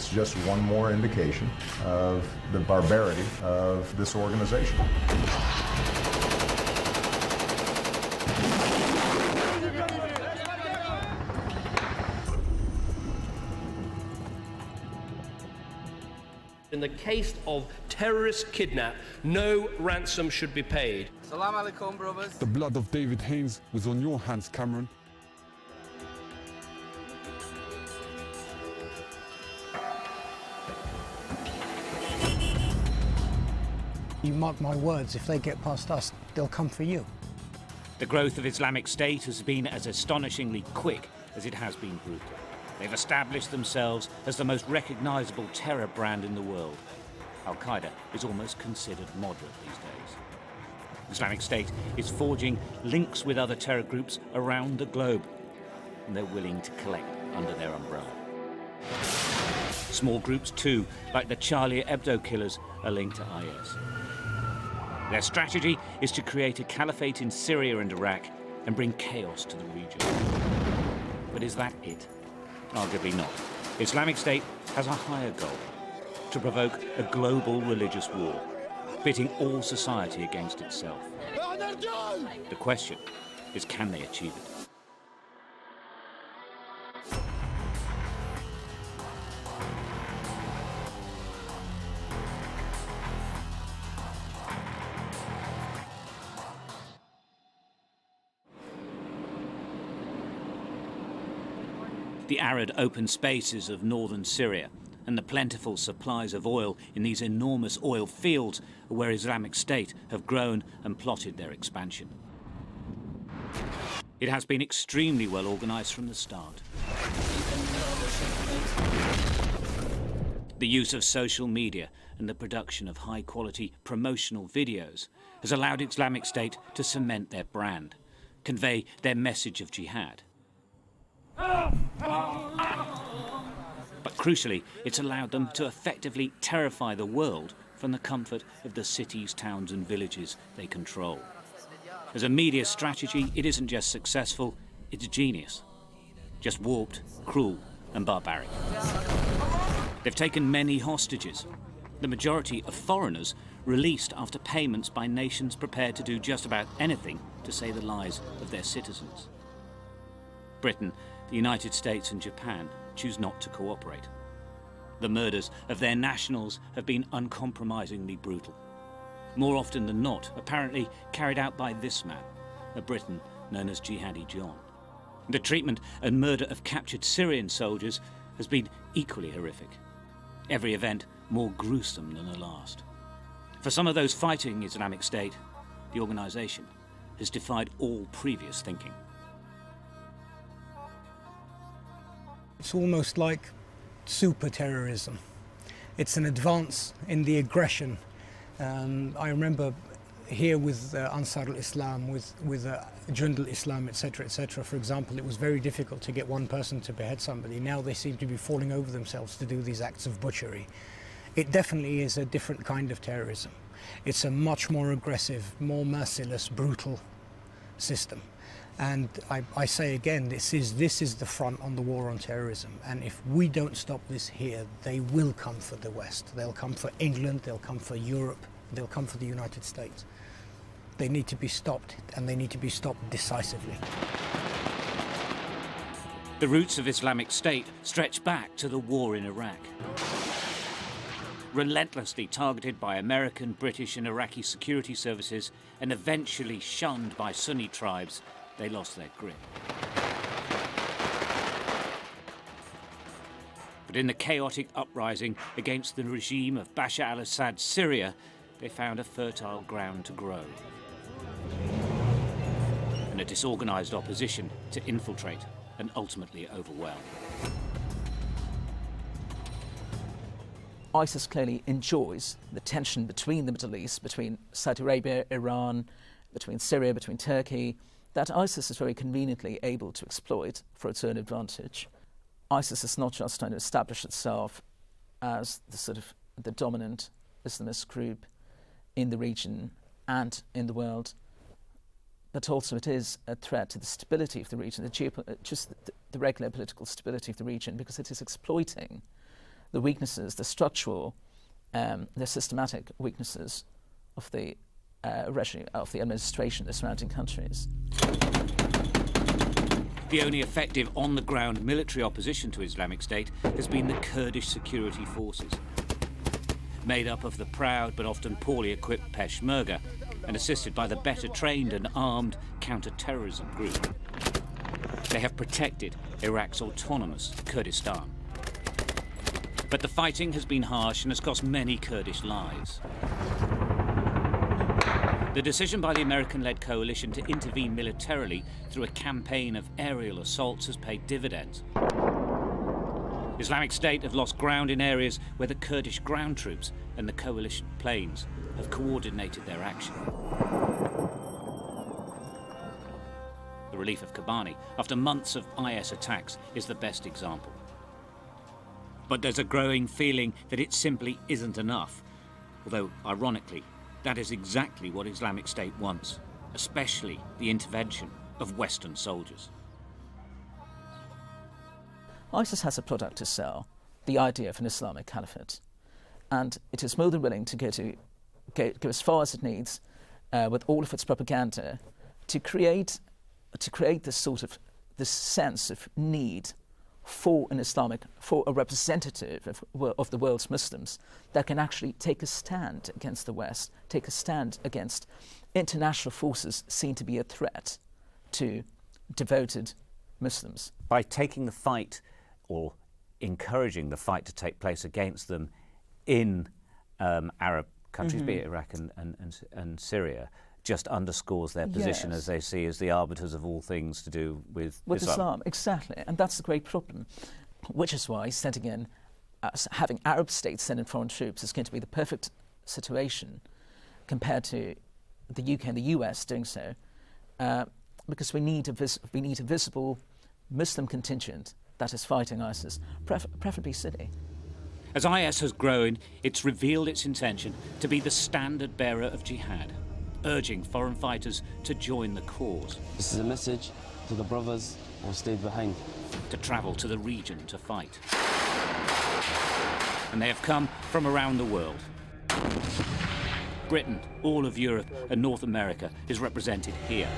It's just one more indication of the barbarity of this organization. In the case of terrorist kidnap, no ransom should be paid. Salam alaikum, brothers. The blood of David Haynes was on your hands, Cameron. You mark my words, if they get past us, they'll come for you. The growth of Islamic State has been as astonishingly quick as it has been brutal. They've established themselves as the most recognisable terror brand in the world. Al-Qaeda is almost considered moderate these days. Islamic State is forging links with other terror groups around the globe, and they're willing to collect under their umbrella. Small groups too, like the Charlie Hebdo killers, are linked to IS. Their strategy is to create a caliphate in Syria and Iraq and bring chaos to the region. But is that it? Arguably not. Islamic State has a higher goal: to provoke a global religious war, pitting all society against itself. The question is, can they achieve it? The arid open spaces of northern Syria and the plentiful supplies of oil in these enormous oil fields are where Islamic State have grown and plotted their expansion. It has been extremely well organised from the start. The use of social media and the production of high-quality promotional videos has allowed Islamic State to cement their brand, convey their message of jihad. But crucially, it's allowed them to effectively terrify the world from the comfort of the cities, towns and villages they control. As a media strategy, it isn't just successful, it's genius. Just warped, cruel and barbaric. They've taken many hostages, the majority of foreigners released after payments by nations prepared to do just about anything to save the lives of their citizens. Britain, the United States and Japan choose not to cooperate. The murders of their nationals have been uncompromisingly brutal. More often than not, apparently carried out by this man, a Briton known as Jihadi John. The treatment and murder of captured Syrian soldiers has been equally horrific. Every event more gruesome than the last. For some of those fighting Islamic State, the organisation has defied all previous thinking. It's almost like super terrorism. It's an advance in the aggression. I remember here with Ansar al-Islam, with Jund al-Islam, etc., for example, it was very difficult to get one person to behead somebody. Now they seem to be falling over themselves to do these acts of butchery. It definitely is a different kind of terrorism. It's a much more aggressive, more merciless, brutal system. And I say again, this is the front on the war on terrorism. And if we don't stop this here, they will come for the West. They'll come for England, they'll come for Europe, they'll come for the United States. They need to be stopped, and they need to be stopped decisively. The roots of Islamic State stretch back to the war in Iraq. Relentlessly targeted by American, British and Iraqi security services and eventually shunned by Sunni tribes, they lost their grip. But in the chaotic uprising against the regime of Bashar al-Assad's Syria, they found a fertile ground to grow. And a disorganised opposition to infiltrate and ultimately overwhelm. ISIS clearly enjoys the tension between the Middle East, between Saudi Arabia, Iran, between Syria, between Turkey, that ISIS is very conveniently able to exploit for its own advantage. ISIS is not just trying to establish itself as the dominant Islamist group in the region and in the world, but also it is a threat to the stability of the region, the regular political stability of the region, because it is exploiting the weaknesses, the structural, the systematic weaknesses of the regime, of the administration of the surrounding countries. The only effective on-the-ground military opposition to Islamic State has been the Kurdish security forces, made up of the proud but often poorly equipped Peshmerga and assisted by the better trained and armed counter-terrorism group. They have protected Iraq's autonomous Kurdistan. But the fighting has been harsh and has cost many Kurdish lives. The decision by the American-led coalition to intervene militarily through a campaign of aerial assaults has paid dividends. Islamic State have lost ground in areas where the Kurdish ground troops and the coalition planes have coordinated their action. The relief of Kobani, after months of IS attacks, is the best example. But there's a growing feeling that it simply isn't enough, although, ironically, that is exactly what Islamic State wants, especially the intervention of Western soldiers. ISIS has a product to sell, the idea of an Islamic caliphate, and it is more than willing to go as far as it needs with all of its propaganda to create this sense of need for a representative of the world's Muslims that can actually take a stand against the West, take a stand against international forces seen to be a threat to devoted Muslims. By taking the fight, or encouraging the fight to take place against them in Arab countries, be it Iraq and Syria, just underscores their position as they see as the arbiters of all things to do with Islam. Exactly, and that's the great problem, which is why having Arab states send in foreign troops is going to be the perfect situation compared to the UK and the US doing so, because we need a visible Muslim contingent that is fighting ISIS, preferably Sunni. As IS has grown, it's revealed its intention to be the standard bearer of jihad, urging foreign fighters to join the cause. This is a message to the brothers who stayed behind. To travel to the region to fight. And they have come from around the world. Britain, all of Europe and North America is represented here.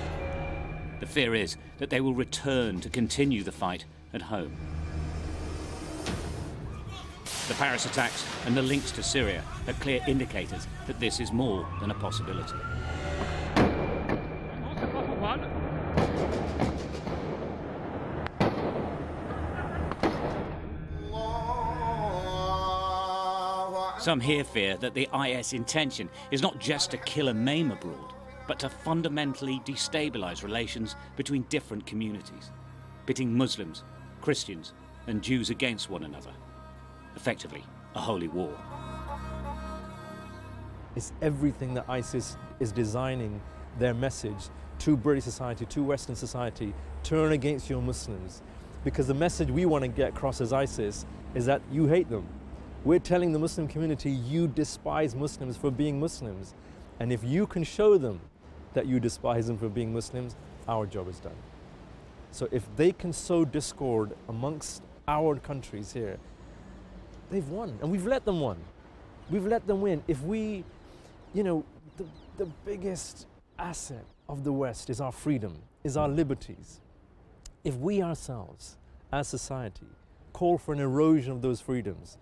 The fear is that they will return to continue the fight at home. The Paris attacks and the links to Syria are clear indicators that this is more than a possibility. Some here fear that the IS intention is not just to kill and maim abroad, but to fundamentally destabilise relations between different communities, pitting Muslims, Christians and Jews against one another. Effectively, a holy war. It's everything that ISIS is designing their message to British society, to Western society, turn against your Muslims. Because the message we want to get across as ISIS is that you hate them. We're telling the Muslim community you despise Muslims for being Muslims. And if you can show them that you despise them for being Muslims, our job is done. So if they can sow discord amongst our countries here, they've won, and we've let them win. We've let them win. If we, the biggest asset of the West is our freedom, is our liberties. If we ourselves, as society, call for an erosion of those freedoms,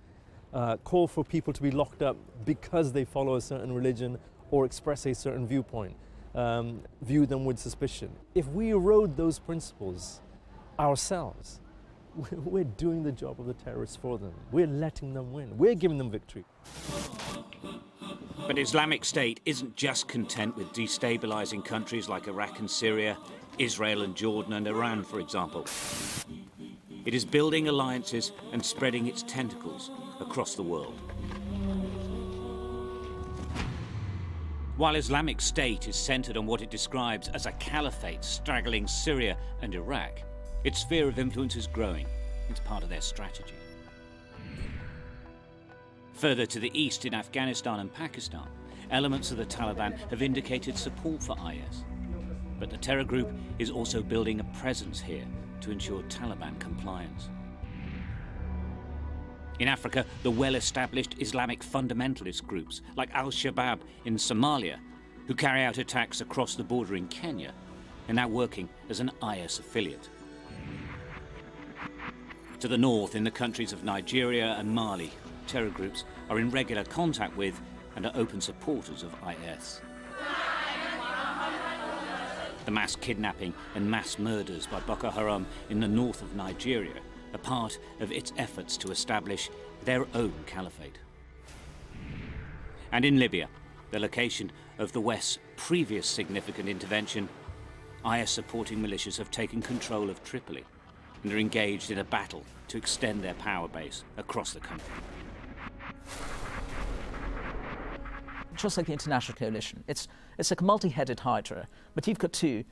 call for people to be locked up because they follow a certain religion or express a certain viewpoint, view them with suspicion. If we erode those principles ourselves, we're doing the job of the terrorists for them. We're letting them win. We're giving them victory. But Islamic State isn't just content with destabilising countries like Iraq and Syria, Israel and Jordan and Iran, for example. It is building alliances and spreading its tentacles across the world. While Islamic State is centred on what it describes as a caliphate straddling Syria and Iraq, its sphere of influence is growing. It's part of their strategy. Further to the east in Afghanistan and Pakistan, elements of the Taliban have indicated support for IS. But the terror group is also building a presence here to ensure Taliban compliance. In Africa, the well-established Islamic fundamentalist groups like Al-Shabaab in Somalia, who carry out attacks across the border in Kenya, are now working as an IS affiliate. To the north, in the countries of Nigeria and Mali, terror groups are in regular contact with and are open supporters of IS. The mass kidnapping and mass murders by Boko Haram in the north of Nigeria are part of its efforts to establish their own caliphate. And in Libya, the location of the West's previous significant intervention, IS-supporting militias have taken control of Tripoli and are engaged in a battle to extend their power base across the country. Just like the international coalition, it's like a multi-headed hydra, but you've got two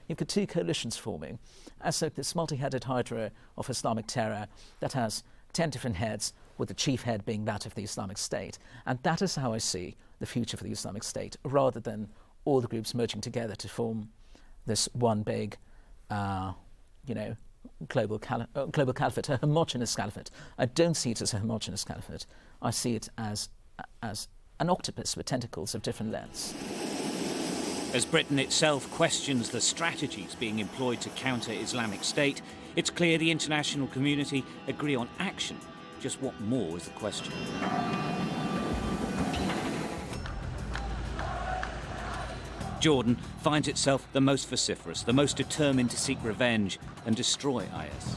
coalitions forming. As like this multi-headed hydra of Islamic terror that has 10 different heads, with the chief head being that of the Islamic State. And that is how I see the future for the Islamic State, rather than all the groups merging together to form this one big, global caliphate, a homogenous caliphate. I don't see it as a homogenous caliphate. I see it as an octopus with tentacles of different lengths. As Britain itself questions the strategies being employed to counter Islamic State, it's clear the international community agree on action. Just what more is the question? Jordan finds itself the most vociferous, the most determined to seek revenge and destroy IS.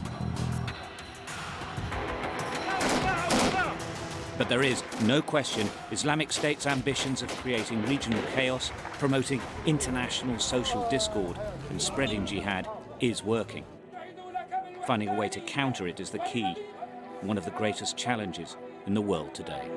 But there is no question Islamic State's ambitions of creating regional chaos, promoting international social discord and spreading jihad is working. Finding a way to counter it is the key, one of the greatest challenges in the world today.